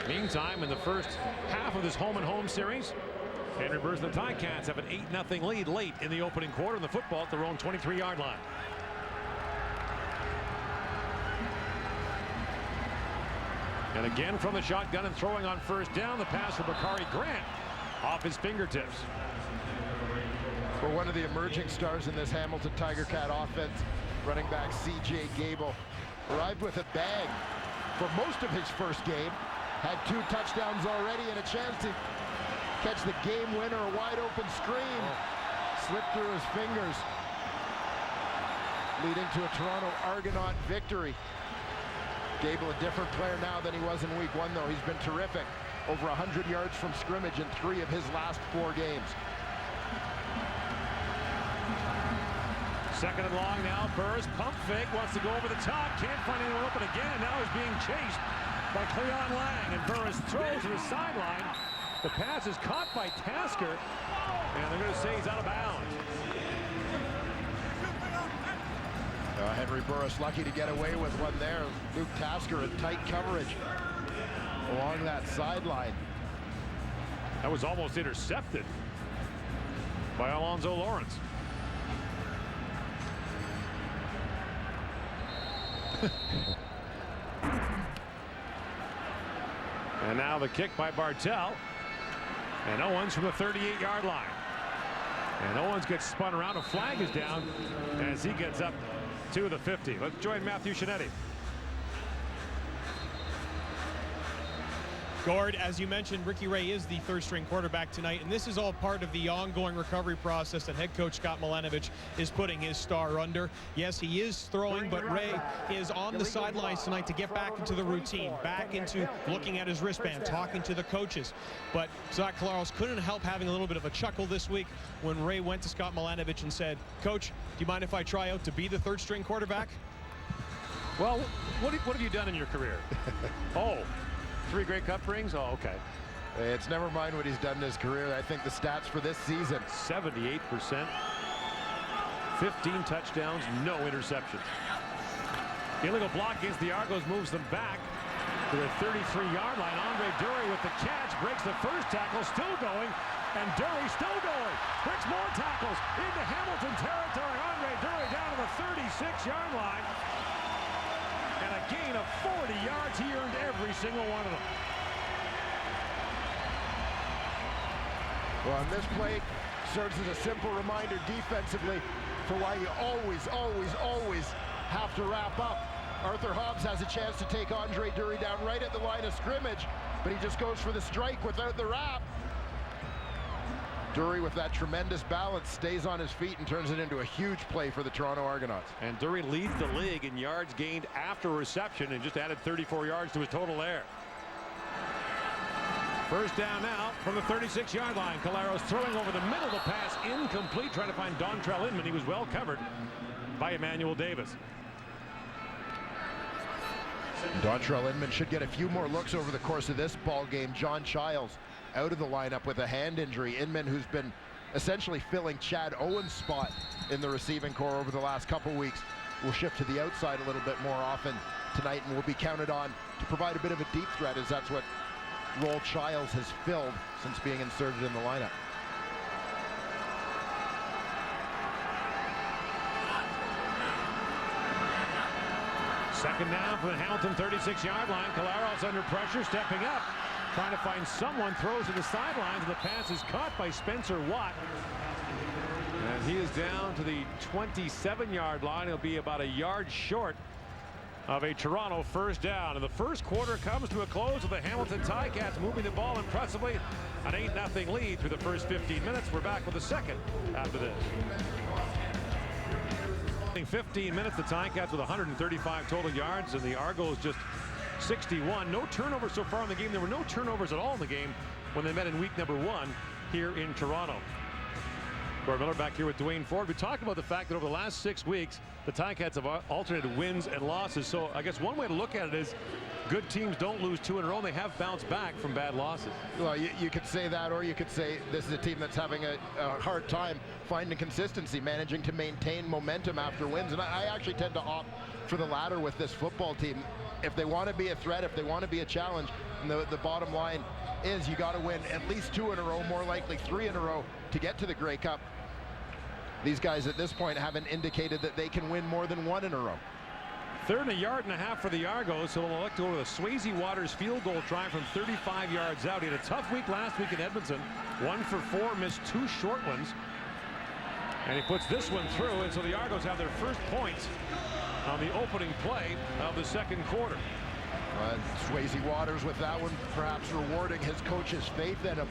Meantime, in the first half of this home-and-home series, Henry Burris and the Ticats have an 8-0 lead late in the opening quarter, and the football at their own 23-yard line. And again from the shotgun and throwing on first down, the pass for Bakari Grant off his fingertips. For one of the emerging stars in this Hamilton Tiger Cat offense, running back C.J. Gable arrived with a bag for most of his first game, had 2 touchdowns already and a chance to catch the game winner, a wide open screen. Slipped through his fingers, leading to a Toronto Argonaut victory. Gable a different player now than he was in week 1, though. He's been terrific. Over 100 yards from scrimmage in 3 of his last 4 games. Second and long now. Burris pump fake, wants to go over the top, can't find anyone open again, and now he's being chased by Cleon Lang, and Burris throws to the sideline. The pass is caught by Tasker, and they're going to say he's out of bounds. Henry Burris lucky to get away with one there. Luke Tasker in tight coverage along that sideline. That was almost intercepted by Alonzo Lawrence. And now the kick by Bartel. And Owens from the 38-yard line. And Owens gets spun around. A flag is down as he gets up to the 50. Let's join Matthew Shinetti. Gord, as you mentioned, Ricky Ray is the third-string quarterback tonight, and this is all part of the ongoing recovery process that head coach Scott Milanovich is putting his star under. Yes, he is throwing, but Ray is on the sidelines tonight to get back into the routine, back into looking at his wristband, talking to the coaches. But Zach Collaros couldn't help having a little bit of a chuckle this week when Ray went to Scott Milanovich and said, "Coach, do you mind if I try out to be the third-string quarterback?" Well, what have you done in your career? Oh. 3 Grey Cup rings? Oh, okay. It's never mind what he's done in his career. I think the stats for this season. 78%. 15 touchdowns, no interceptions. Illegal block against the Argos moves them back to the 33-yard line. Andre Dury with the catch, breaks the first tackle, still going, and Dury still going. Breaks more tackles into Hamilton territory. Andre Dury down to the 36-yard line. And a gain of 40 yards. He earned every single one of them. Well, and this play serves as a simple reminder defensively for why you always have to wrap up. Arthur Hobbs has a chance to take Andre Dury down right at the line of scrimmage, but he just goes for the strike without the wrap. Dury, with that tremendous balance, stays on his feet and turns it into a huge play for the Toronto Argonauts. And Dury leads the league in yards gained after reception and just added 34 yards to his total there. First down now from the 36-yard line. Collaros throwing over the middle. The pass incomplete, trying to find Dontrell Inman. He was well covered by Emmanuel Davis. Dontrell Inman should get a few more looks over the course of this ball game. John Childs out of the lineup with a hand injury. Inman, who's been essentially filling Chad Owens' spot in the receiving corps over the last couple weeks, will shift to the outside a little bit more often tonight and will be counted on to provide a bit of a deep threat, as that's what role Childs has filled since being inserted in the lineup. Second down from the Hamilton 36-yard line. Collaros under pressure, stepping up, trying to find someone, throws to the sidelines, and the pass is caught by Spencer Watt. And he is down to the 27-yard line. He'll be about a yard short of a Toronto first down. And the first quarter comes to a close with the Hamilton Ticats moving the ball impressively. An 8-0 lead through the first 15 minutes. We're back with the second after this. 15 minutes, the Ticats with 135 total yards, and the Argos just 61. No turnovers so far in the game. There were no turnovers at all in the game when they met in week number 1 here in Toronto. Gord Miller back here with Dwayne Ford. We talked about the fact that over the last 6 weeks, the Ticats have alternated wins and losses. So I guess one way to look at it is good teams don't lose 2 in a row. They have bounced back from bad losses. Well, you could say that, or you could say this is a team that's having a hard time finding consistency, managing to maintain momentum after wins. And I actually tend to opt for the latter with this football team. if they want to be a threat, if they want to be a challenge, and the bottom line is you got to win at least 2 in a row, more likely 3 in a row to get to the Grey Cup. These guys at this point haven't indicated that they can win more than 1 in a row. 3rd and 1.5 yards for the Argos, so they'll elect to go to the Swayze Waters field goal try from 35 yards out. He had a tough week last week in Edmonton. 1 for 4, missed 2 short ones. And he puts this one through, and so the Argos have their first points on the opening play of the second quarter. Swayze Waters with that one, perhaps rewarding his coach's faith in him.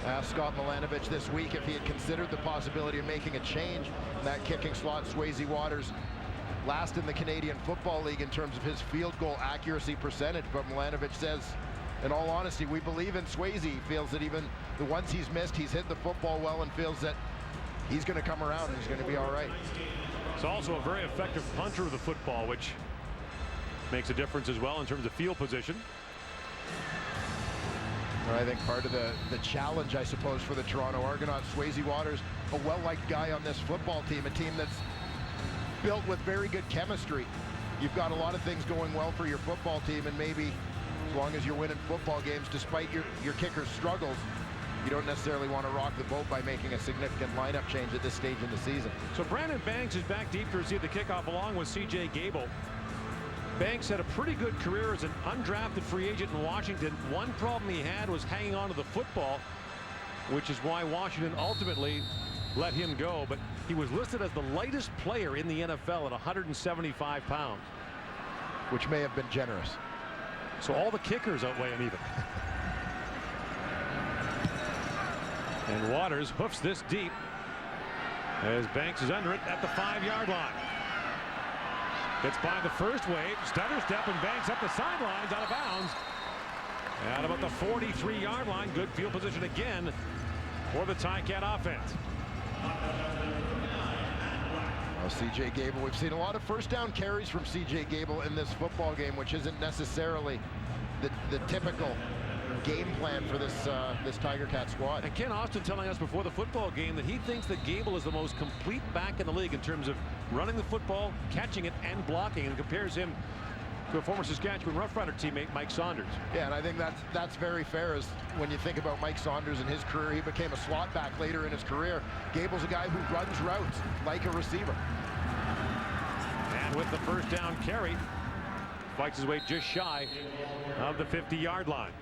Asked Scott Milanovich this week if he had considered the possibility of making a change in that kicking slot. Swayze Waters last in the Canadian Football League in terms of his field goal accuracy percentage, but Milanovich says, in all honesty, we believe in Swayze. He feels that even the ones he's missed, he's hit the football well, and feels that he's going to come around and he's going to be all right. It's also a very effective punter of the football, which makes a difference as well in terms of field position. I think part of the challenge, I suppose, for the Toronto Argonauts, Swayze Waters, a well-liked guy on this football team, a team that's built with very good chemistry. You've got a lot of things going well for your football team, and maybe as long as you're winning football games despite your kicker's struggles, you don't necessarily want to rock the boat by making a significant lineup change at this stage in the season. So Brandon Banks is back deep to receive the kickoff along with C.J. Gable. Banks had a pretty good career as an undrafted free agent in Washington. One problem he had was hanging on to the football, which is why Washington ultimately let him go. But he was listed as the lightest player in the NFL at 175 pounds. Which may have been generous. So all the kickers outweigh him even. And Waters hoofs this deep as Banks is under it at the 5-yard line. Gets by the first wave, stutter step, and Banks up the sidelines out of bounds. At about the 43-yard line. Good field position again for the Ticat offense. Well, C.J. Gable, we've seen a lot of first down carries from C.J. Gable in this football game, which isn't necessarily the typical game plan for this Tiger Cat squad. And Ken Austin telling us before the football game that he thinks that Gable is the most complete back in the league in terms of running the football, catching it, and blocking, and compares him to a former Saskatchewan Rough Rider teammate, Mike Saunders. Yeah, and I think that's very fair. As when you think about Mike Saunders and his career, he became a slot back later in his career. Gable's a guy who runs routes like a receiver. And with the first down carry, fights his way just shy of the 50-yard line.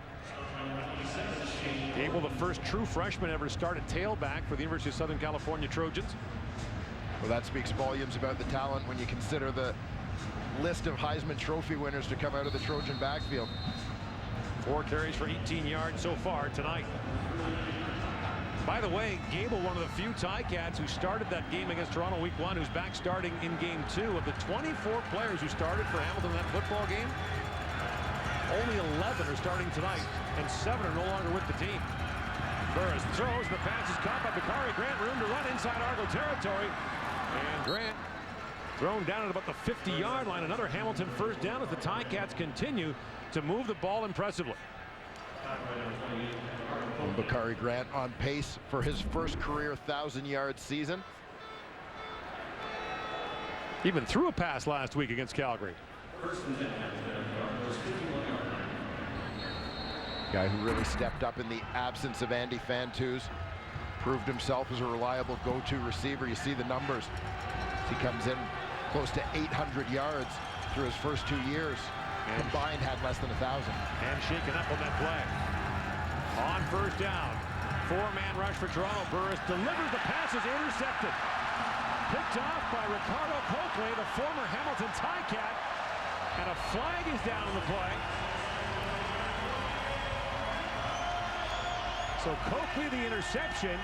Gable, the first true freshman ever to start at tailback for the University of Southern California Trojans. Well, that speaks volumes about the talent when you consider the list of Heisman Trophy winners to come out of the Trojan backfield. 4 carries for 18 yards so far tonight. By the way, Gable, one of the few Ticats who started that game against Toronto week 1, who's back starting in game 2. Of the 24 players who started for Hamilton in that football game, only 11 are starting tonight, and 7 are no longer with the team. Burris throws, the pass is caught by Bakari Grant, room to run inside Argo territory, and Grant thrown down at about the 50-yard line. Another Hamilton first down as the Ticats continue to move the ball impressively. Bakari Grant on pace for his first career 1,000-yard season. Even threw a pass last week against Calgary. Guy who really stepped up in the absence of Andy Fantus. Proved himself as a reliable go-to receiver. You see the numbers. He comes in close to 800 yards through his first 2 years. And combined had less than 1,000. And shaken up on that play. On first down. 4-man rush for Toronto. Burris delivers, the pass is intercepted. Picked off by Ricardo Coakley, the former Hamilton Ticat. And a flag is down on the play. So Coakley the interception.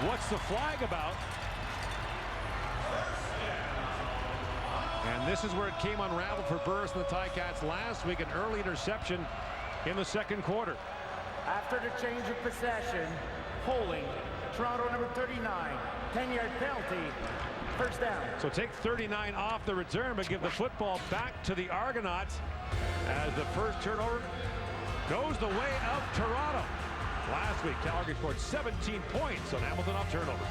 What's the flag about? And this is where it came unraveled for Burris and the Ticats last week. An early interception in the second quarter. After the change of possession, holding, Toronto number 39, 10-yard penalty, first down. So take 39 off the return, but give the football back to the Argonauts as the first turnover goes the way of Toronto. Last week, Calgary scored 17 points on Hamilton off turnovers.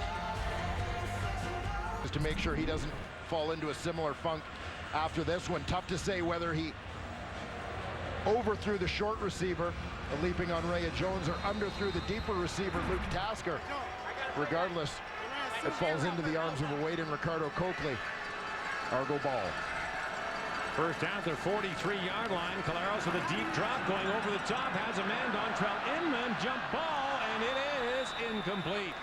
Just to make sure he doesn't fall into a similar funk after this one. Tough to say whether he overthrew the short receiver, leaping on Rhea Jones, or underthrew the deeper receiver, Luke Tasker. Regardless, it falls into the arms of a Wade and Ricardo Coakley. Argo ball. First down at their 43-yard line. Caleros with a deep drop going over the top. Has a man. Dontrell Inman. Jump ball. And it is incomplete.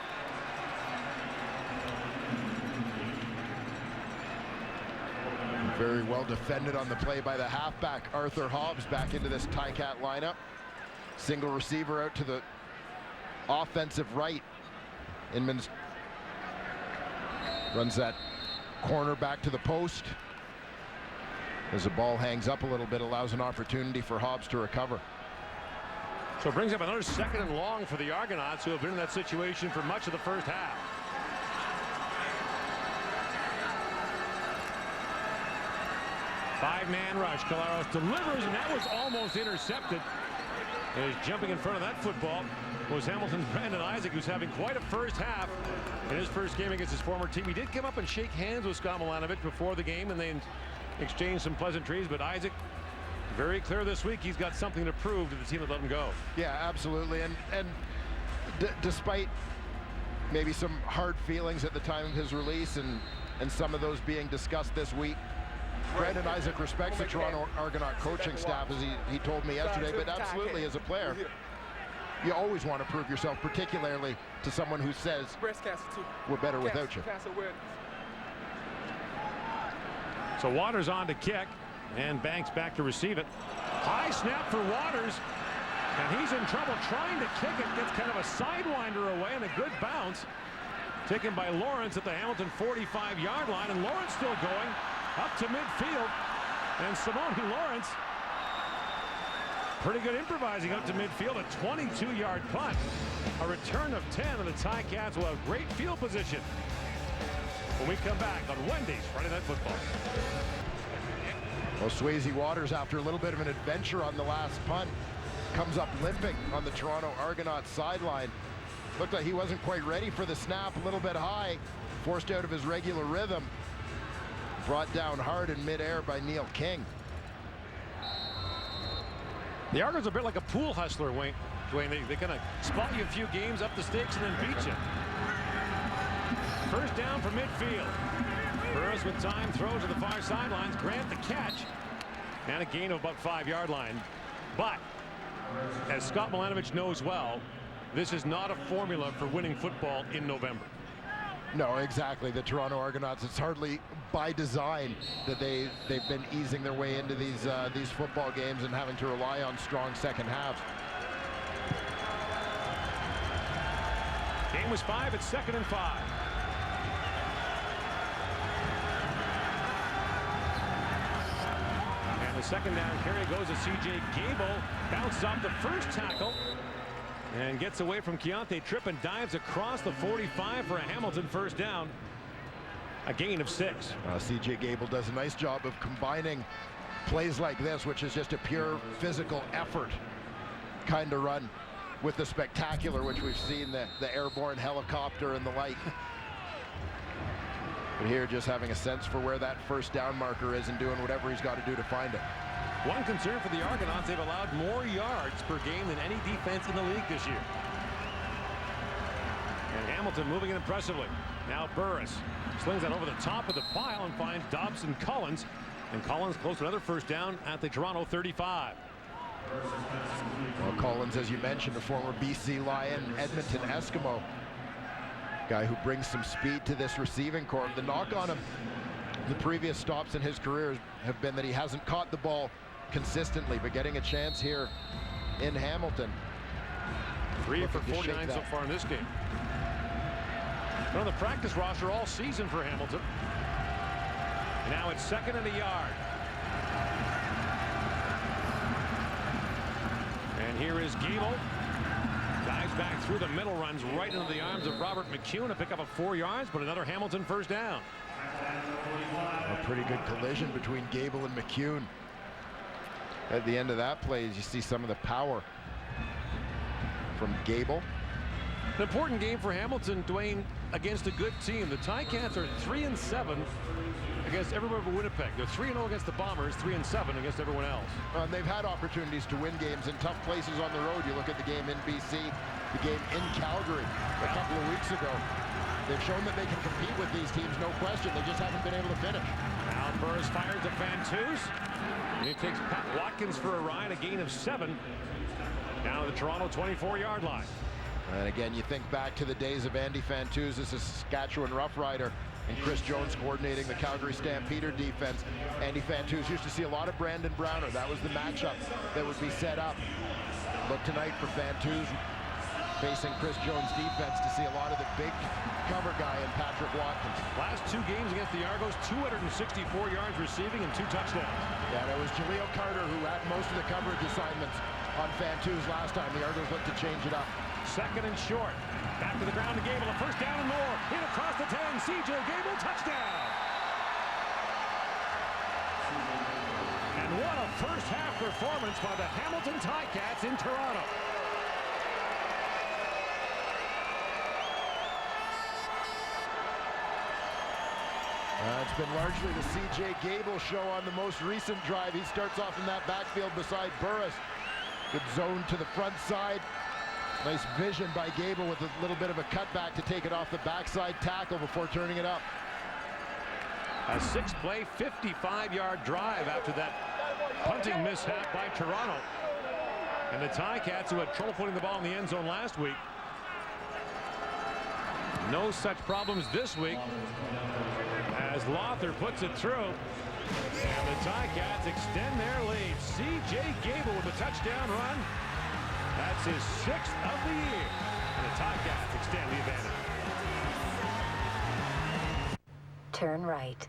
Very well defended on the play by the halfback, Arthur Hobbs, back into this Ticat lineup. Single receiver out to the offensive right. Inman's runs that corner back to the post. As the ball hangs up a little bit, allows an opportunity for Hobbs to recover. So it brings up another 2nd and long for the Argonauts, who have been in that situation for much of the first half. Five-man rush. Caleros delivers, and that was almost intercepted. As jumping in front of that football was Hamilton's Brandon Isaac, who's having quite a first half in his first game against his former team. He did come up and shake hands with Scott Milanovic before the game, and they exchanged some pleasantries, but Isaac, very clear this week, he's got something to prove to the team that let him go. Yeah, absolutely. And despite maybe some hard feelings at the time of his release, and some of those being discussed this week, Brandon Isaac respects the Toronto Argonaut coaching staff, as he told me yesterday, but absolutely as a player, you always want to prove yourself, particularly to someone who says we're better without you. So Waters on to kick, and Banks back to receive it. High snap for Waters, and he's in trouble trying to kick it. Gets kind of a sidewinder away, and a good bounce taken by Lawrence at the Hamilton 45-yard line, and Lawrence still going up to midfield, and Simone Lawrence, pretty good improvising up to midfield, a 22-yard punt. A return of 10, and the Ticats will have great field position when we come back on Wendy's Friday Night Football. Well, Swayze Waters, after a little bit of an adventure on the last punt, comes up limping on the Toronto Argonauts sideline. Looked like he wasn't quite ready for the snap, a little bit high, forced out of his regular rhythm. Brought down hard in midair by Neil King. The Argos are a bit like a pool hustler, Dwayne. They kind of spot you a few games up the stakes and then beat you. First down from midfield. Burris with time, throws to the far sidelines. Grant the catch, and a gain of about 5-yard line. But as Scott Milanovic knows well, this is not a formula for winning football in November. No, exactly. The Toronto Argonauts, it's hardly by design that they've been easing their way into these football games and having to rely on strong second halves. Game was 5. It's 2nd and 5. And the second down carry goes to C.J. Gable. Bounces off the first tackle and gets away from Keontae Tripp and dives across the 45 for a Hamilton first down. A gain of 6. C.J. Gable does a nice job of combining plays like this, which is just a pure physical effort kind of run, with the spectacular, which we've seen, the airborne helicopter and the like. But here, just having a sense for where that first down marker is and doing whatever he's got to do to find it. One concern for the Argonauts, they've allowed more yards per game than any defense in the league this year. And Hamilton moving in impressively. Now Burris slings that over the top of the pile and finds Dobson Collins. And Collins close to another first down at the Toronto 35. Well, Collins, as you mentioned, a former BC Lion, Edmonton Eskimo. Guy who brings some speed to this receiving corps. The knock on him, the previous stops in his career have been that he hasn't caught the ball consistently, but getting a chance here in Hamilton. 3 for 49 so far in this game. On the practice roster all season for Hamilton. And now it's 2nd and a yard. And here is Gable. Dives back through the middle, runs right into the arms of Robert McCune to pick up a 4 yards, but another Hamilton first down. A pretty good collision between Gable and McCune. At the end of that play, you see some of the power from Gable. An important game for Hamilton, Dwayne. against a good team. The Ticats are 3-7 against everyone but Winnipeg. They're 3-0 against the Bombers, 3-7 against everyone else. They've had opportunities to win games in tough places on the road. You look at the game in BC, the game in Calgary a couple of weeks ago. They've shown that they can compete with these teams, no question. They just haven't been able to finish. Now Burris fires to Fantus. And he takes Pat Watkins for a ride, a gain of 7. Down to the Toronto 24-yard line. And again, you think back to the days of Andy Fantus as a Saskatchewan Rough Rider and Chris Jones coordinating the Calgary Stampeder defense. Andy Fantus used to see a lot of Brandon Browner. That was the matchup that would be set up. Look tonight for Fantus facing Chris Jones' defense to see a lot of the big cover guy in Patrick Watkins. Last 2 games against the Argos, 264 yards receiving and 2 touchdowns. Yeah, that was Jaleel Carter who had most of the coverage assignments on Fantus last time. The Argos looked to change it up. 2nd and short. Back to the ground to Gable. A first down and more. In across the 10. C.J. Gable, touchdown. And what a first half performance by the Hamilton Ticats in Toronto. It's been largely the C.J. Gable show on the most recent drive. He starts off in that backfield beside Burris. Good zone to the front side. Nice vision by Gable with a little bit of a cutback to take it off the backside tackle before turning it up. A 6-play, 55-yard drive after that punting mishap by Toronto. And the Ticats, who had trouble putting the ball in the end zone last week, no such problems this week as Lothar puts it through. And the Ticats extend their lead. C.J. Gable with a touchdown run. That's his 6th of the year. And the Ticats extend the advantage. Turn right.